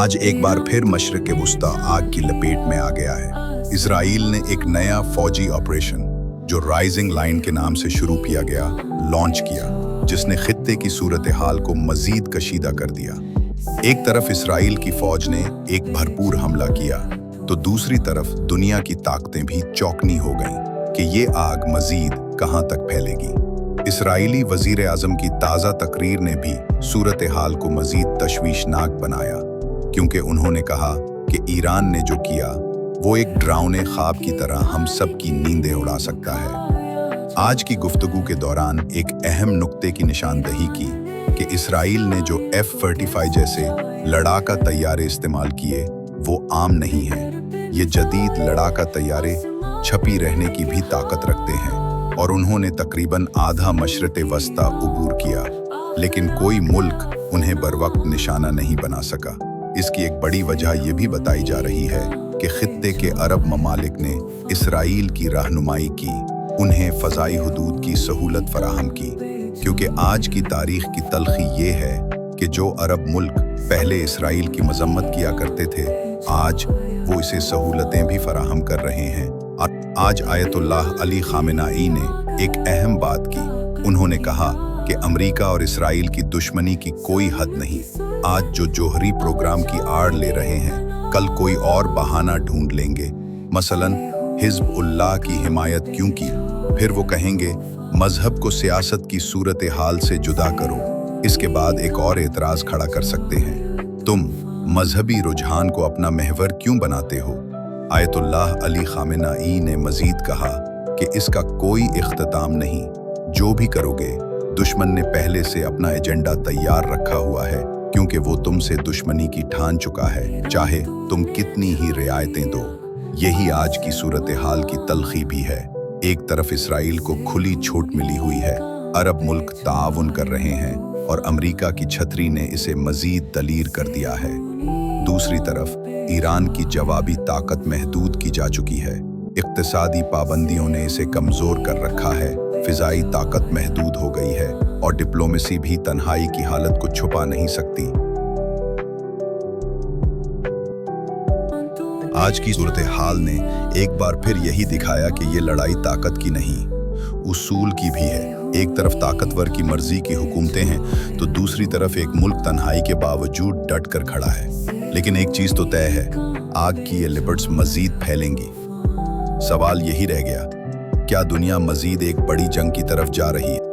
आज एक बार फिर मशरिक़ वुस्ता आग की लपेट में आ गया है। इसराइल ने एक नया फौजी ऑपरेशन जो राइजिंग लाइन के नाम से शुरू किया गया लॉन्च किया, जिसने खित्ते की सूरत हाल को मजीद कशीदा कर दिया। एक तरफ इसराइल की फौज ने एक भरपूर हमला किया तो दूसरी तरफ दुनिया की ताकतें भी चौकनी हो गईं कि ये आग मजीद कहां तक फैलेगी। इसराइली वजीर आजम की ताज़ा तकरीर ने भी सूरत हाल को मजीद तशवीशनाक बनाया, क्योंकि उन्होंने कहा कि ईरान ने जो किया वो एक डरावने ख्वाब की तरह हम सब की नींदें उड़ा सकता है। आज की गुफ्तगू के दौरान एक अहम नुक्ते की निशानदही की कि इसराइल ने जो F-35 जैसे लड़ाका तैयारे इस्तेमाल किए वो आम नहीं है। ये जदीद लड़ाका तैयारे छपी रहने की भी ताकत रखते हैं और उन्होंने तकरीबन आधा मशरिक़ वस्ता उबूर किया, लेकिन कोई मुल्क उन्हें बरवक्त निशाना नहीं बना सका। इसकी एक बड़ी वजह यह भी बताई जा रही है कि खित्ते के अरब ममालिक ने इसराइल की रहनुमाई की, उन्हें फ़ज़ाई हुदूद की सहूलत फराहम की, क्योंकि आज की तारीख की तलखी ये है कि जो अरब मुल्क पहले इसराइल की मजम्मत किया करते थे, आज वो इसे सहूलतें भी फराहम कर रहे हैं। आज आयतुल्लाह अली खामेनाई ने एक अहम बात की। उन्होंने कहा कि अमेरिका और इसराइल की दुश्मनी की कोई हद नहीं। आज जो जोहरी प्रोग्राम की आड़ ले रहे हैं, कल कोई और बहाना ढूंढ लेंगे। मसलन हिज़्ब-उल्लाह की हिमायत क्यों की, फिर वो कहेंगे मजहब को सियासत की सूरत हाल से जुदा करो। इसके बाद एक और एतराज़ खड़ा कर सकते हैं, तुम मजहबी रुझान को अपना महवर क्यों बनाते हो। आयतुल्लाह अली खामेनाई ने मजीद कहा कि इसका कोई इख्तिताम नहीं, जो भी करोगे दुश्मन ने पहले से अपना एजेंडा तैयार रखा हुआ है, क्योंकि वो तुमसे दुश्मनी की ठान चुका है, चाहे तुम कितनी ही रियायतें दो। यही आज की सूरत हाल की तलखी भी है। एक तरफ इसराइल को खुली छूट मिली हुई है, अरब मुल्क ताआवुन कर रहे हैं और अमेरिका की छतरी ने इसे मजीद दलीर कर दिया है। दूसरी तरफ ईरान की जवाबी ताकत महदूद की जा चुकी है। इक्तिसादी पाबंदियों ने इसे कमज़ोर कर रखा है, फ़िज़ाई ताकत महदूद हो गई है और डिप्लोमेसी भी तन्हाई की हालत को छुपा नहीं सकती। आज की सूरत हाल ने एक बार फिर यही दिखाया कि ये लड़ाई ताकत की नहीं, उसूल की भी है। एक तरफ ताकतवर की मर्जी की हुकूमतें हैं तो दूसरी तरफ एक मुल्क तन्हाई के बावजूद डट कर खड़ा है। लेकिन एक चीज़ तो तय है, आग की ये लिपट्स मजीद फैलेंगी। सवाल यही रह गया, क्या दुनिया मजीद एक बड़ी जंग की तरफ जा रही है?